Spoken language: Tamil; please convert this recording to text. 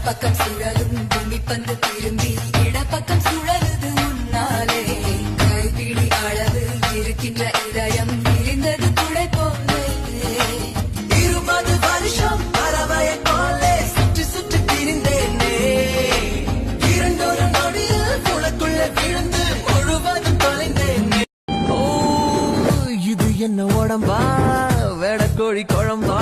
பக்கம் சுழலும் பூமி பந்து திரும்பி இடப்பக்கம் சுழலுது முன்னாலே கைப்பிடி அளவு இருக்கின்ற இதயம் விரிந்தது துளை போலே 20 வருஷம் பறவையை போலே சுற்றி சுற்றி திரிந்தேனே இரண்டொரு நொடியில் உனக்குள்ள விழுந்து முழுவதும் தொலைந்தேனே இது என்ன உடம்பா வெடக்கோழி குழம்பா